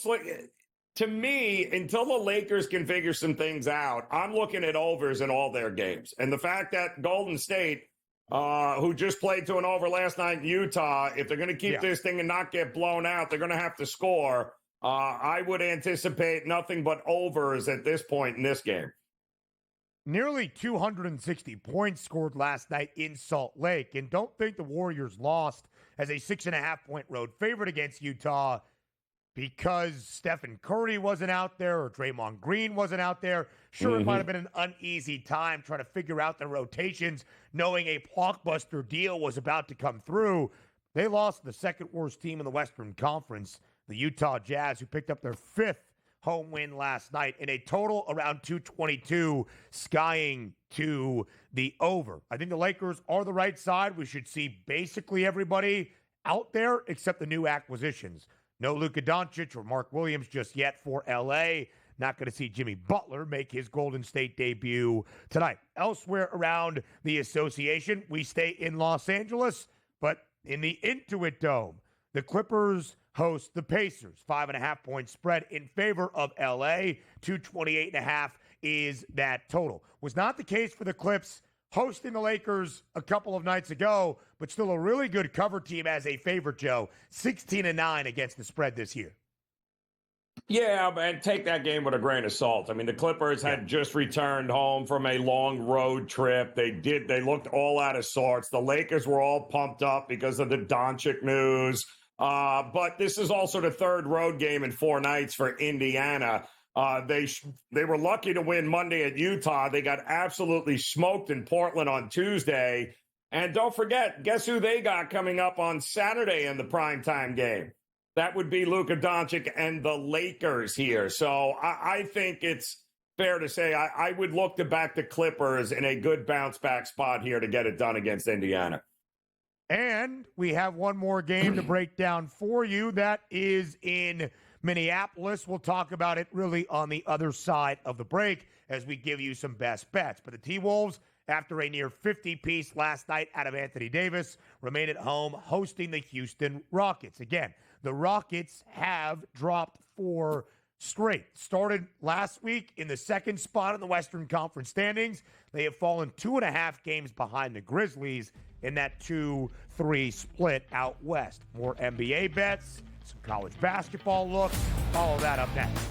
to me, until the Lakers can figure some things out, I'm looking at overs in all their games. And the fact that Golden State, who just played to an over last night in Utah, if they're going to keep this thing and not get blown out, they're going to have to score. I would anticipate nothing but overs at this point in this game. Nearly 260 points scored last night in Salt Lake. And don't think the Warriors lost as a 6.5-point road favorite against Utah because Stephen Curry wasn't out there or Draymond Green wasn't out there. Sure, it might have been an uneasy time trying to figure out the rotations, knowing a blockbuster deal was about to come through. They lost the second worst team in the Western Conference, the Utah Jazz, who picked up their 5th home win last night in a total around 222, skying to the over. I think the Lakers are the right side. We should see basically everybody out there except the new acquisitions. No Luka Doncic or Mark Williams just yet for LA. Not going to see Jimmy Butler make his Golden State debut tonight. Elsewhere around the association, we stay in Los Angeles, but in the Intuit Dome, the Clippers host the Pacers. 5.5-point spread in favor of LA. 228.5 is that total. Was not the case for the Clips hosting the Lakers a couple of nights ago, but still a really good cover team as a favorite, Joe. 16-9 against the spread this year. Yeah, and take that game with a grain of salt. I mean, the Clippers had just returned home from a long road trip. They looked all out of sorts. The Lakers were all pumped up because of the Doncic news. But this is also the third road game in 4 nights for Indiana. They were lucky to win Monday at Utah. They got absolutely smoked in Portland on Tuesday. And don't forget, guess who they got coming up on Saturday in the primetime game? That would be Luka Doncic and the Lakers here. So I think it's fair to say I would look to back the Clippers in a good bounce-back spot here to get it done against Indiana. And we have one more game to break down for you. That is in Minneapolis. We'll talk about it really on the other side of the break as we give you some best bets. But the T-Wolves, after a near 50-piece last night out of Anthony Davis, remain at home hosting the Houston Rockets. Again, the Rockets have dropped 4 straight. Started last week in the second spot in the Western Conference standings. They have fallen 2.5 games behind the Grizzlies in that 2-3 split out west. More NBA bets, some college basketball looks, all of that up next.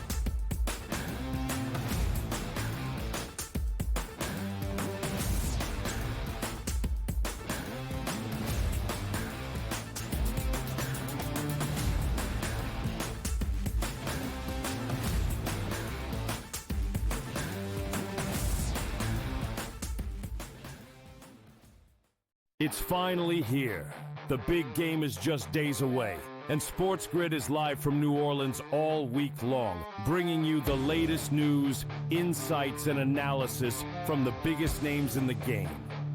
It's finally here. The big game is just days away, and SportsGrid is live from New Orleans all week long, bringing you the latest news, insights, and analysis from the biggest names in the game.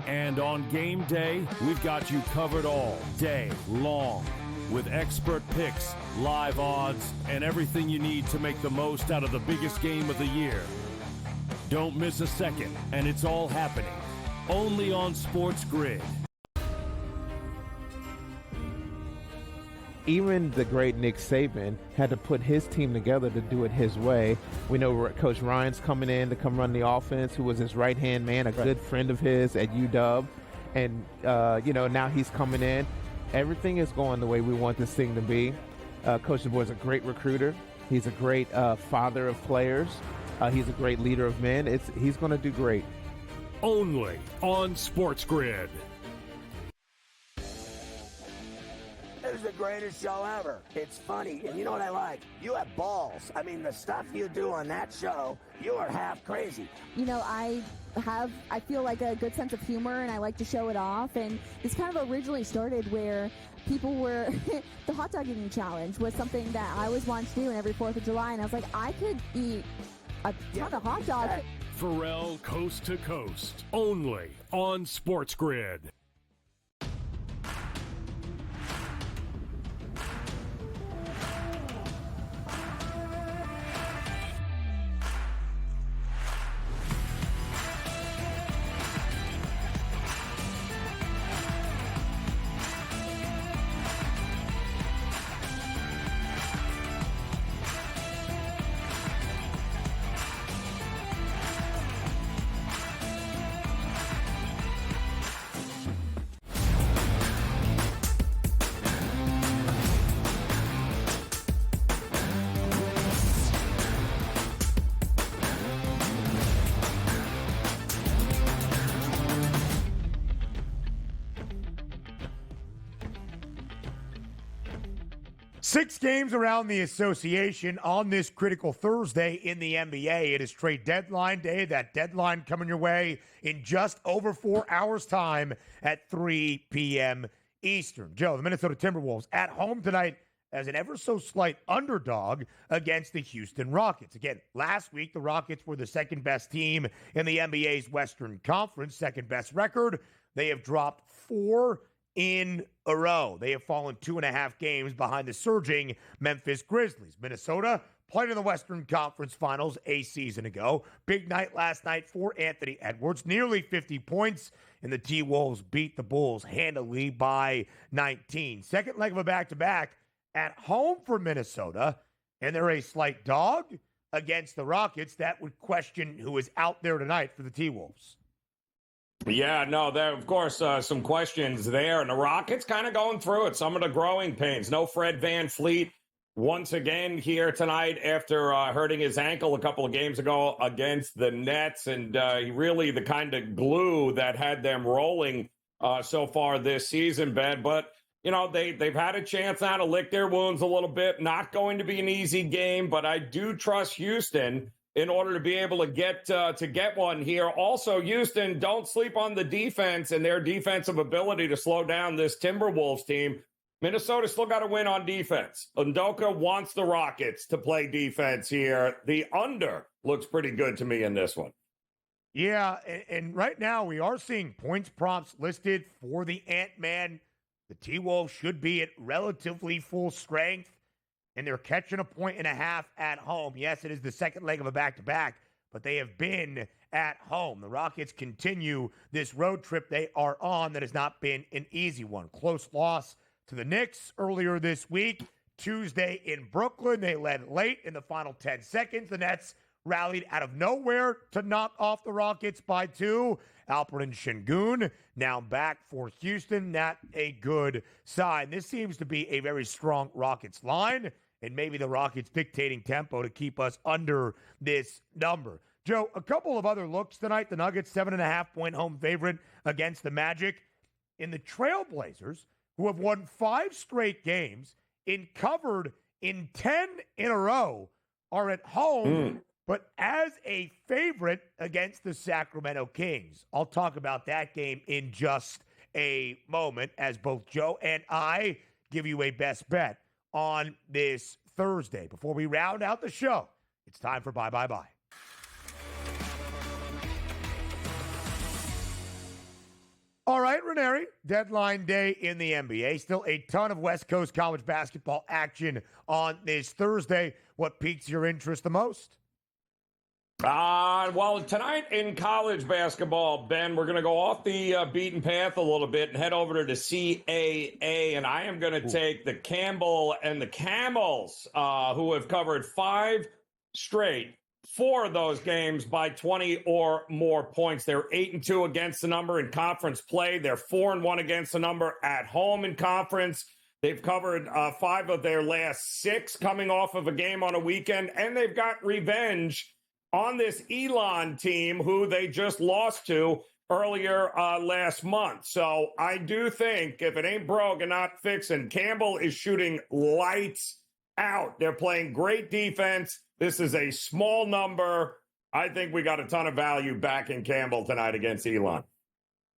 And on game day, we've got you covered all day long with expert picks, live odds, and everything you need to make the most out of the biggest game of the year. Don't miss a second, and it's all happening only on SportsGrid. Even the great Nick Saban had to put his team together to do it his way. We know Coach Ryan's coming in to come run the offense, who was his right-hand man, a good friend of his at UW. And, now he's coming in. Everything is going the way we want this thing to be. Coach DeBoer is a great recruiter. He's a great father of players. He's a great leader of men. He's going to do great. Only on SportsGrid. This is the greatest show ever. It's funny, and you know what I like? You have balls. I mean, the stuff you do on that show, you are half crazy. I feel like a good sense of humor, and I like to show it off. And this kind of originally started where people were the hot dog eating challenge was something that I always wanted to do every 4th of July, and I was like, I could eat a ton of hot dogs. Pharrell Coast to Coast, only on SportsGrid. Six games around the association on this critical Thursday in the NBA. It is trade deadline day. That deadline coming your way in just over 4 hours' time at 3 p.m. Eastern. Joe, the Minnesota Timberwolves at home tonight as an ever so slight underdog against the Houston Rockets. Again, last week the Rockets were the second best team in the NBA's Western Conference, second best record. They have dropped 4 in a row. They have fallen 2.5 games behind the surging Memphis Grizzlies. Minnesota played in the Western Conference Finals a season ago. Big night last night for Anthony Edwards, nearly 50 points, and the T-Wolves beat the Bulls handily by 19. Second leg of a back-to-back at home for Minnesota, and they're a slight dog against the Rockets. That would question who is out there tonight for the T-Wolves. Yeah, no, there, of course, some questions there. And the Rockets kind of going through it, some of the growing pains. No Fred VanVleet once again here tonight after hurting his ankle a couple of games ago against the Nets. And really the kind of glue that had them rolling so far this season, Ben. But, you know, they've had a chance now to lick their wounds a little bit. Not going to be an easy game, but I do trust Houston in order to be able to get one here. Also, Houston, don't sleep on the defense and their defensive ability to slow down this Timberwolves team. Minnesota still got to win on defense. Udoka wants the Rockets to play defense here. The under looks pretty good to me in this one. Yeah, and right now we are seeing points prompts listed for the Ant-Man. The T-Wolves should be at relatively full strength, and they're catching 1.5 at home. Yes, it is the second leg of a back-to-back, but they have been at home. The Rockets continue this road trip they are on that has not been an easy one. Close loss to the Knicks earlier this week. Tuesday in Brooklyn, they led late in the final 10 seconds. The Nets rallied out of nowhere to knock off the Rockets by 2. Alperen Şengün now back for Houston. Not a good sign. This seems to be a very strong Rockets line, and maybe the Rockets dictating tempo to keep us under this number. Joe, a couple of other looks tonight. The Nuggets, 7.5-point home favorite against the Magic. In the Trailblazers, who have won 5 straight games and covered in 10 in a row, are at home, but as a favorite against the Sacramento Kings. I'll talk about that game in just a moment as both Joe and I give you a best bet on this Thursday. Before we round out the show, it's time for Bye Bye Bye. All right, Ranieri, deadline day in the NBA. Still a ton of West Coast college basketball action on this Thursday. What piques your interest the most? Well, tonight in college basketball, Ben, we're going to go off the beaten path a little bit and head over to the CAA, and I am going to take the Campbell and the Camels, who have covered 5 straight. 4 of those games by 20 or more points. They're 8-2 against the number in conference play. They're 4-1 against the number at home in conference. They've covered 5 of their last 6 coming off of a game on a weekend, and they've got revenge on this Elon team who they just lost to earlier last month. So I do think if it ain't broke and not fixing, Campbell is shooting lights out. They're playing great defense. This is a small number. I think we got a ton of value back in Campbell tonight against Elon.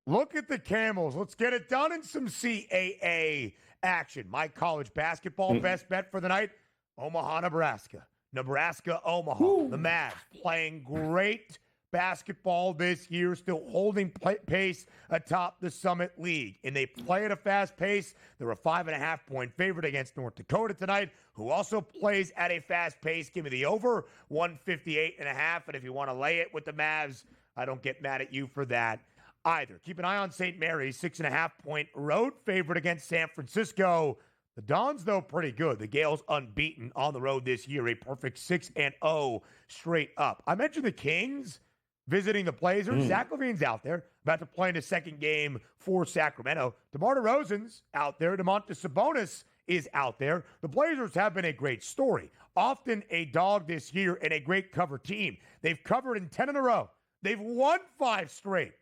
Look at the Camels. Let's get it done in some CAA action. My college basketball best bet for the night, Omaha, Nebraska. Nebraska, Omaha. Woo. The Mavs playing great basketball this year, still holding pace atop the Summit League. And they play at a fast pace. They're a 5.5-point favorite against North Dakota tonight, who also plays at a fast pace. Give me the over, 158.5. And if you want to lay it with the Mavs, I don't get mad at you for that either. Keep an eye on St. Mary's, 6.5-point road favorite against San Francisco. The Dons, though, pretty good. The Gales unbeaten on the road this year, a perfect 6-0 straight up. I mentioned the Kings visiting the Blazers. Zach LaVine's out there, about to play in his second game for Sacramento. DeMar DeRozan's out there. Domantas Sabonis is out there. The Blazers have been a great story. Often a dog this year and a great cover team. They've covered in 10 in a row. They've won 5 straight.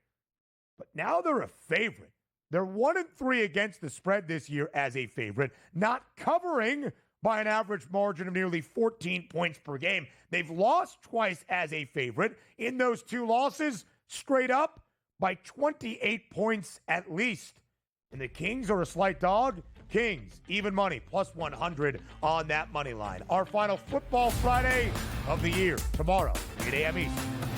But now they're a favorite. They're 1-3 against the spread this year as a favorite, not covering by an average margin of nearly 14 points per game. They've lost twice as a favorite. In those 2 losses, straight up by 28 points at least. And the Kings are a slight dog. Kings, even money, plus 100 on that money line. Our final Football Friday of the year, tomorrow, 8 a.m. Eastern.